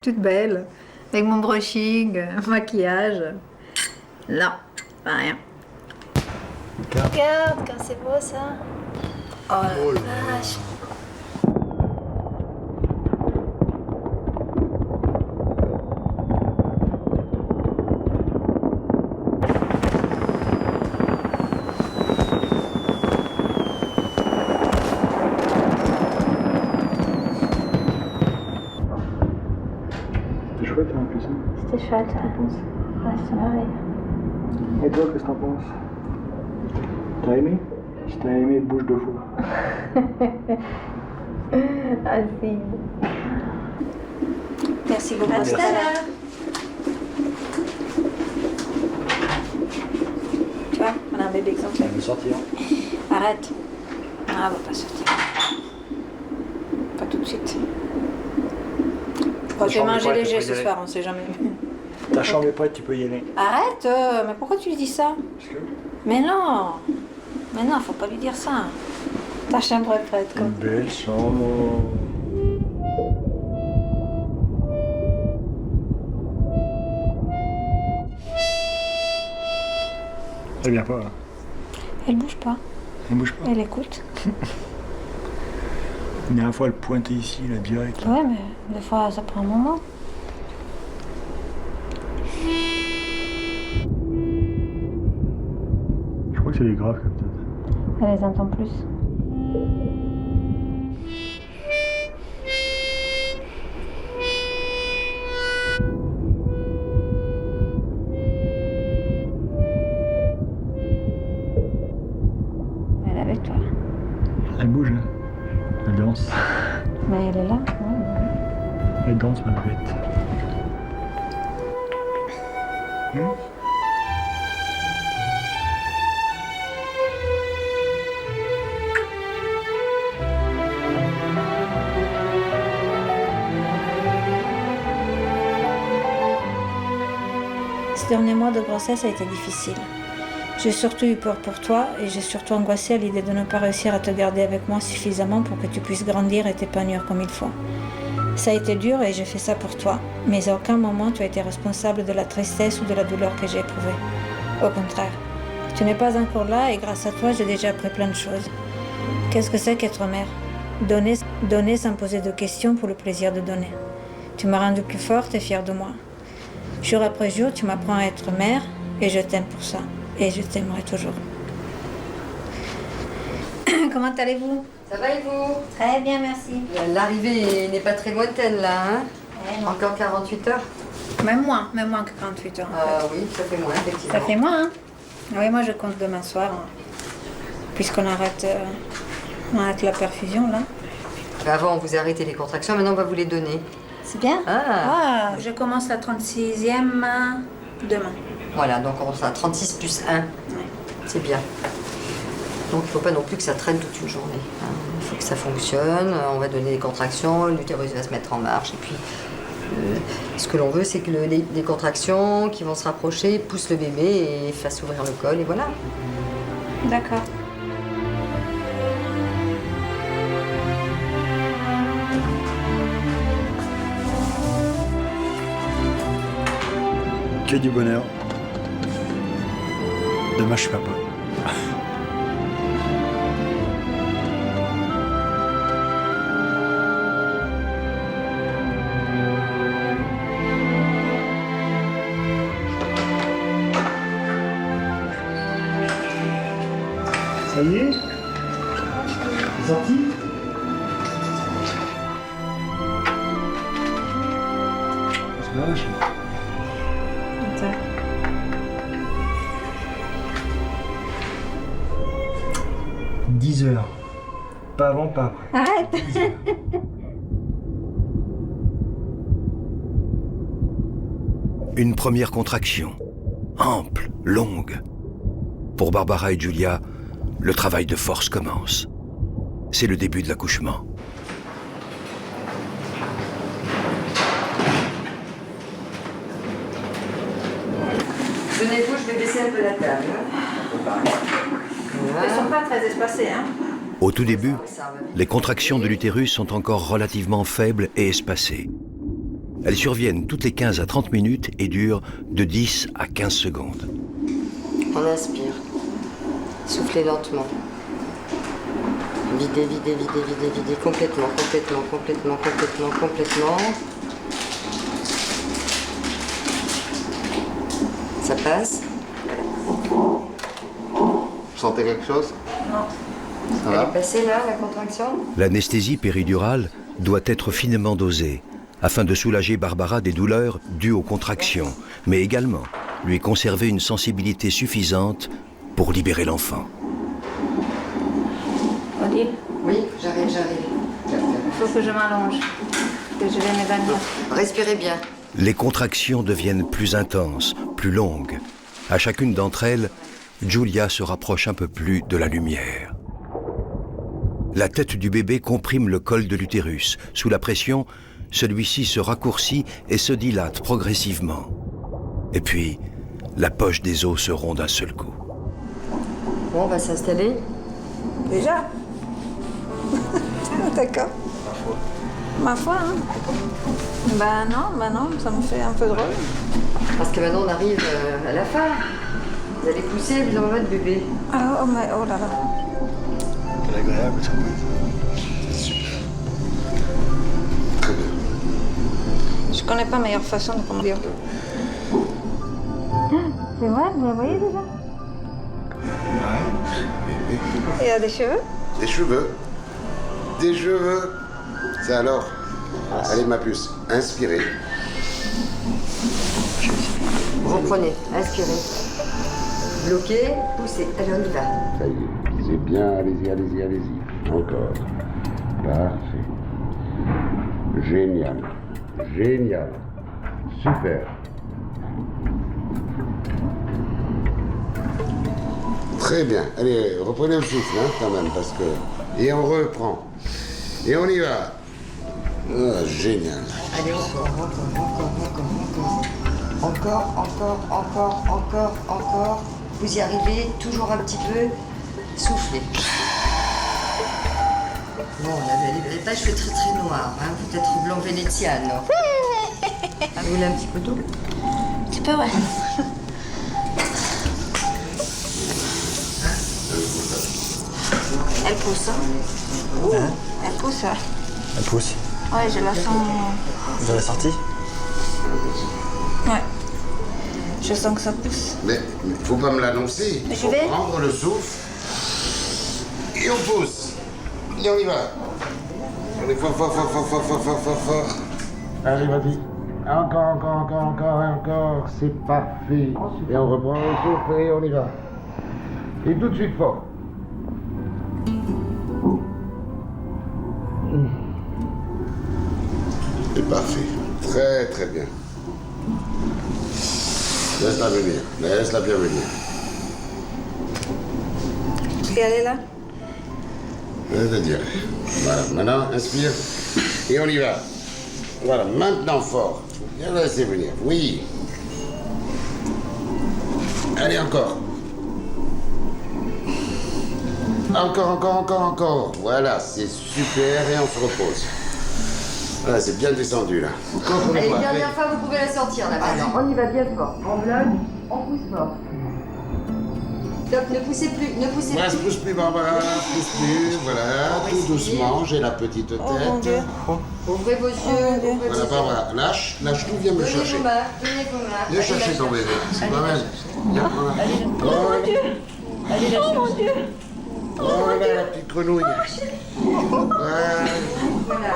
Toute belle, avec mon brushing, maquillage. Non, pas rien. Regarde, quand c'est beau ça. Oh la vache. C'était chouette, hein, en plus. Hein. C'était chouette, ouais, c'est merveilleux. Et toi, qu'est-ce que t'en penses? T'as aimé? Si t'as aimé, bouge deux fois. Ah si. Merci beaucoup. À tout à l'heure. Tu vois, on a un bébé exemplaire. Elle veut sortir. Arrête. Ah, elle va pas sortir. Pas tout de suite. Bon, je vais chambre est manger prête, léger tu peux y ce aller. soir, on sait jamais. Ta chambre est prête, tu peux y aller. Arrête, mais pourquoi tu lui dis ça? Parce que Mais non, faut pas lui dire ça. Ta chambre est prête, quoi. une belle chambre. Elle vient pas, là. Elle bouge pas, Elle bouge pas. elle écoute. La dernière fois, elle pointait ici, là, direct. Là. Ouais, mais des fois, ça prend un moment. Je crois que c'est les graves, là, peut-être. Elle les entend plus. Elle est avec toi. Elle bouge, là. Elle danse. Mais elle est là. Ouais. Elle danse, ma bête. Ces derniers mois de grossesse a été difficile. J'ai surtout eu peur pour toi et j'ai surtout angoissé à l'idée de ne pas réussir à te garder avec moi suffisamment pour que tu puisses grandir et t'épanouir comme il faut. Ça a été dur et j'ai fait ça pour toi, mais à aucun moment tu as été responsable de la tristesse ou de la douleur que j'ai éprouvée. Au contraire, tu n'es pas encore là et grâce à toi j'ai déjà appris plein de choses. Qu'est-ce que c'est qu'être mère? Donner sans poser de questions pour le plaisir de donner. Tu m'as rendue plus forte et fière de moi. Jour après jour, tu m'apprends à être mère et je t'aime pour ça. Et je t'aimerai toujours. Comment allez-vous? Ça va et vous? Très bien, merci. L'arrivée n'est pas très lointaine là, hein? Ouais, non. Encore 48 heures? Même moins que 48 heures. En fait. Oui, ça fait moins, effectivement. Ça fait moins, hein? Oui, moi je compte demain soir, hein, puisqu'on arrête, la perfusion là. Avant, on vous a arrêté les contractions, maintenant on va vous les donner. C'est bien? Ah. Je commence la 36e demain. Voilà, donc on sera à 36 plus 1. Ouais. C'est bien. Donc il ne faut pas non plus que ça traîne toute une journée. Hein. Il faut que ça fonctionne, on va donner des contractions, l'utérus va se mettre en marche. Et puis, ce que l'on veut, c'est que les contractions qui vont se rapprocher poussent le bébé et fassent ouvrir le col, et voilà. D'accord. Que du bonheur. Demain, je suis papa. Ça y est? C'est sorti? C'est dommage. 10 heures. Pas avant, pas après. Arrête! 10 heures. Une première contraction, ample, longue. Pour Barbara et Julia, le travail de force commence. C'est le début de l'accouchement. Tenez-vous, je vais baisser un peu la table. Elles sont pas très espacées, hein? Au tout début, les contractions de l'utérus sont encore relativement faibles et espacées. Elles surviennent toutes les 15 à 30 minutes et durent de 10 à 15 secondes. On inspire. Soufflez lentement. Videz, videz, videz, videz, videz. Complètement, complètement, complètement, complètement, complètement. Ça passe. Vous sentez quelque chose? Non. Ça Elle va? est passée là, la contraction? L'anesthésie péridurale doit être finement dosée afin de soulager Barbara des douleurs dues aux contractions, mais également lui conserver une sensibilité suffisante pour libérer l'enfant. Odile, Oui, j'arrive, j'arrive. il faut que je m'allonge, que je vais m'évanouir. Respirez bien. Les contractions deviennent plus intenses, plus longues. À chacune d'entre elles, Giulia se rapproche un peu plus de la lumière. La tête du bébé comprime le col de l'utérus. Sous la pression, celui-ci se raccourcit et se dilate progressivement. Et puis, la poche des os se rompt d'un seul coup. Bon, on va s'installer. Déjà? D'accord. Ma foi, hein? Ben non, ça me fait un peu drôle. Parce que maintenant on arrive à la fin. Vous allez pousser, vous en votre bébé. Ah, oh là là. C'est agréable, ça. C'est super. Très bien. Je connais pas meilleure façon de conduire. C'est vrai, vous la voyez déjà? Ouais. Il y a des cheveux? Des cheveux. Des cheveux. C'est alors. Allez, ma puce, inspirez. Vous prenez, inspirez. Bloquez, poussez. Allez, on y va. Ça y est, c'est bien, allez-y, allez-y, allez-y. Encore. Parfait. Génial. Génial. Super. Très bien. Allez, reprenez le souffle, hein, quand même, parce que... Et on reprend. Et on y va. Ah, génial. Allez, encore. Vous y arrivez, toujours un petit peu. Soufflez. Bon, les pages fait très très noir, hein. Peut-être blanc vénétiane. Vous voulez un petit peu d'eau? Un petit peu, ouais. Elle pousse, hein? Elle pousse, ouais. Elle pousse. Ouais, je la sens. Vous avez sorti? Ouais. Je sens que ça pousse. Mais faut pas me l'annoncer. Il Je faut vais. prendre le souffle. Et on pousse. Et on y va. On est fort. Allez, vas-y. Encore. C'est parfait. Et on reprend le souffle et on y va. Et tout de suite fort. C'est parfait. Très, très bien. Laisse-la venir. Laisse-la bien venir. Et elle est là? C'est-à-dire. Voilà. Maintenant, inspire. Et on y va. Voilà. Maintenant, fort. Bien laissez venir. Oui. Allez, encore. Encore. Voilà, c'est super et on se repose. Voilà, c'est bien descendu là. Allez, dernière fois, vous pouvez la sortir là maintenant. On y va bien fort. On bloque, on pousse fort. Stop, ne poussez plus, Voilà, pousse plus, Barbara, pousse plus, voilà, tout doucement, j'ai la petite tête. Oh mon Dieu. Ouvrez vos yeux, Voilà, Barbara, lâche tout, viens me chercher. Donnez vos mains. Viens chercher ton bébé, c'est pas mal. Viens, voilà. Oh mon Dieu. Oh mon Dieu. Voilà la petite grenouille. Voilà.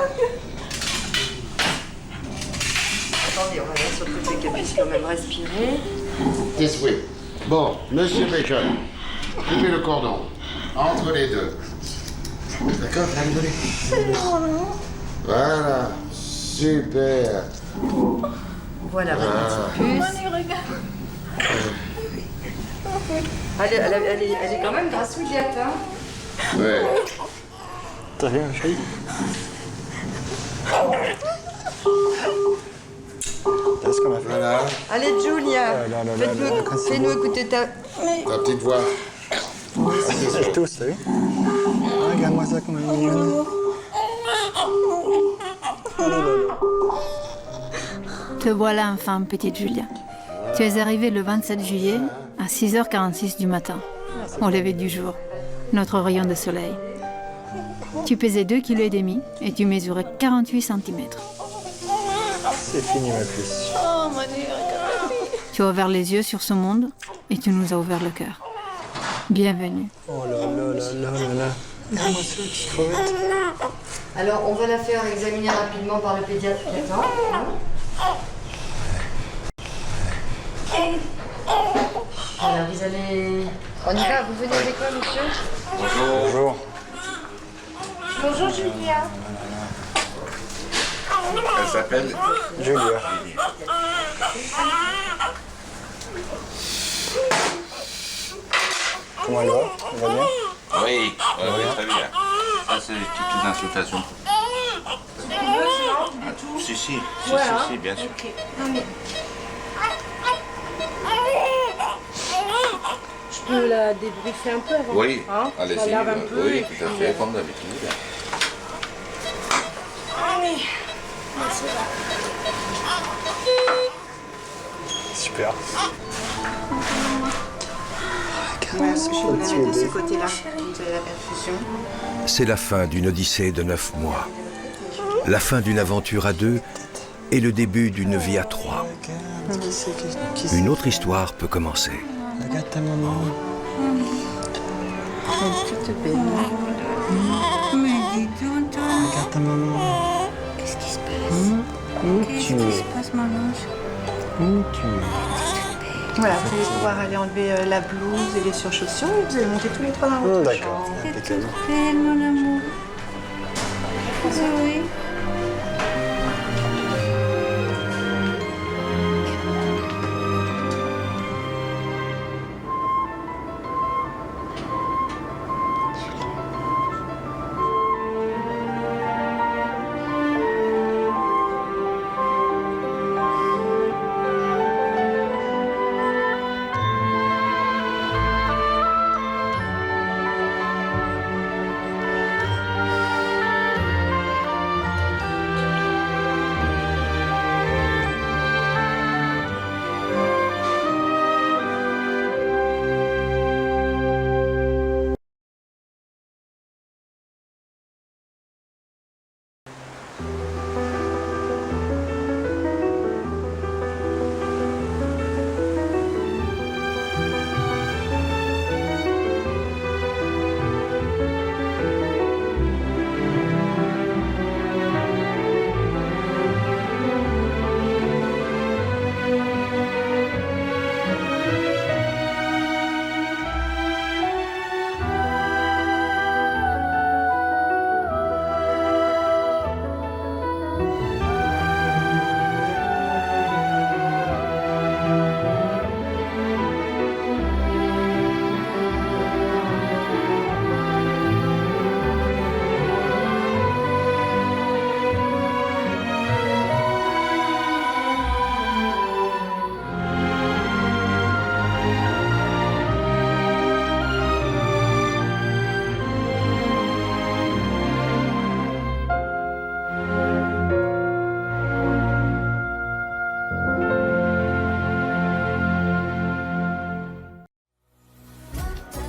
Attendez, on va mettre sur le côté qu'elle puisse quand même respirer. Tes souhaits. Bon, monsieur Bacon, coupez le cordon entre les deux. D'accord, voilà, super. Voilà, votre petite puce. Elle est quand même grassouillette, hein. Ouais. T'as rien, chérie? T'as ce qu'on a fait? Voilà, Allez, Giulia, fais-nous écouter ta... ta petite voix. Elle tousse, t'as vu? Ah, regarde-moi ça comme un mignonne. Te voilà enfin, petite Julia. Tu es arrivée le 27 juillet à 6h46 du matin, au lever du jour, notre rayon de soleil. Tu pesais 2,5 kg et tu mesurais 48 cm. C'est fini, ma puce. Tu as ouvert les yeux sur ce monde et tu nous as ouvert le cœur. Bienvenue. Oh là là là là là là. Comment c'est, petite crevette? Alors, on va la faire examiner rapidement par le pédiatre qui attend. Alors, vous allez... On y va, vous venez avec quoi, monsieur? Bonjour. Bonjour Julia. Elle s'appelle Julia. Comment elle va? Elle va bien? Oui, très bien. Ça, c'est les petites insultations. Si, bien sûr. Je peux la débriefer un peu avant. Oui, Hein, allez-y. ça lave un peu. Oui, et tout à puis, fait, comme d'habitude. Super. Je vais de ce côté-là. Vous avez la perfusion. C'est la fin d'une odyssée de 9 mois. La fin d'une aventure à 2 et le début d'une vie à 3. Une autre histoire peut commencer. Regarde ta maman. Regarde ta maman. Qu'est-ce qui se passe? Qu'est-ce qui se passe, mon ange? Voilà, vous allez pouvoir aller enlever la blouse et les surchaussures et vous allez monter tous les trois dans votre D'accord, chambre. c'est impeccable. Belle, mon amour. Oui.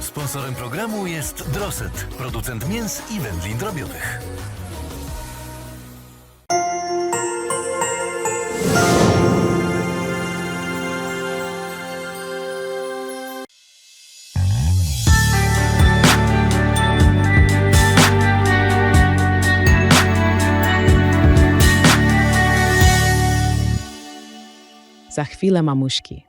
Sponsorem programu jest Drosset, producent mięs i wędlin drobiowych. Za chwilę mamuśki.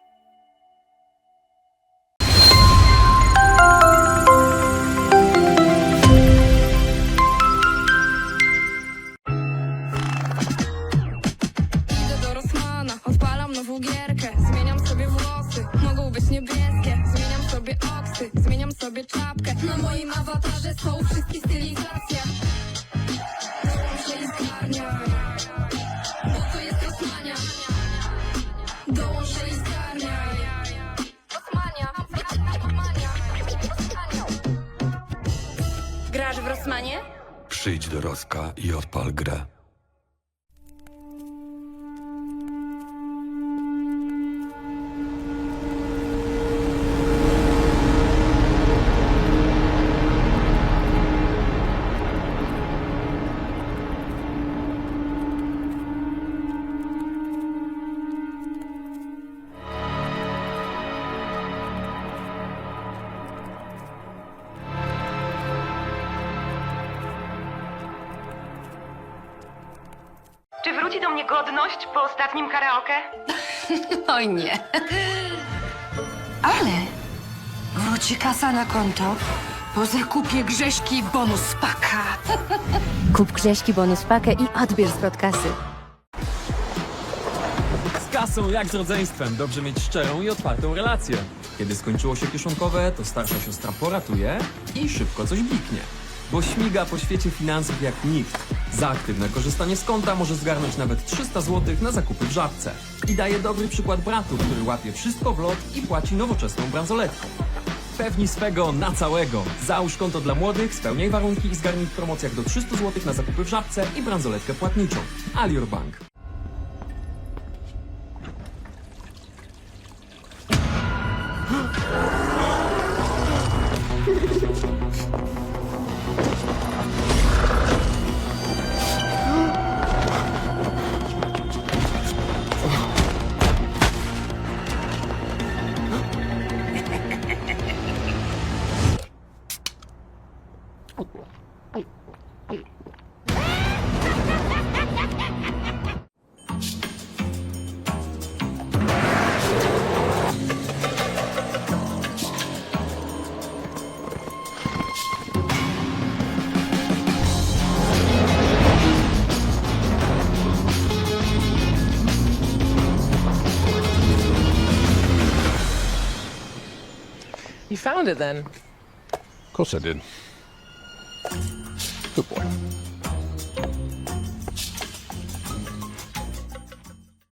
Idę do Rossmana, odpalam nową gierkę. Zmieniam sobie włosy, mogą być niebieskie. Zmieniam sobie oksy, zmieniam sobie czapkę. Na moim awatarze są wszystkie stylizacje. Dołącz się i zgarniaj, bo to jest Rossmania. Dołącz się i zgarniaj. Rossmania, Rossmania. Grasz w Rossmanie? Przyjdź do Roska i odpal grę. mnie godność po ostatnim karaoke? Oj nie. Ale wróci kasa na konto po zakupie Grześki bonus paka. Kup Grześki bonus pakę i odbierz zwrot kasy. Z kasą jak z rodzeństwem, dobrze mieć szczerą i otwartą relację. Kiedy skończyło się kieszonkowe, to starsza siostra poratuje i szybko coś bliknie. Bo śmiga po świecie finansów jak nikt. Za aktywne korzystanie z konta może zgarnąć nawet 300 zł na zakupy w Żabce. I daje dobry przykład bratu, który łapie wszystko w lot i płaci nowoczesną bransoletką. Pewni swego na całego. Załóż konto dla młodych, spełniaj warunki i zgarnij w promocjach do 300 zł na zakupy w Żabce i bransoletkę płatniczą. Alior Bank. You found it then? Of course I did. Good boy.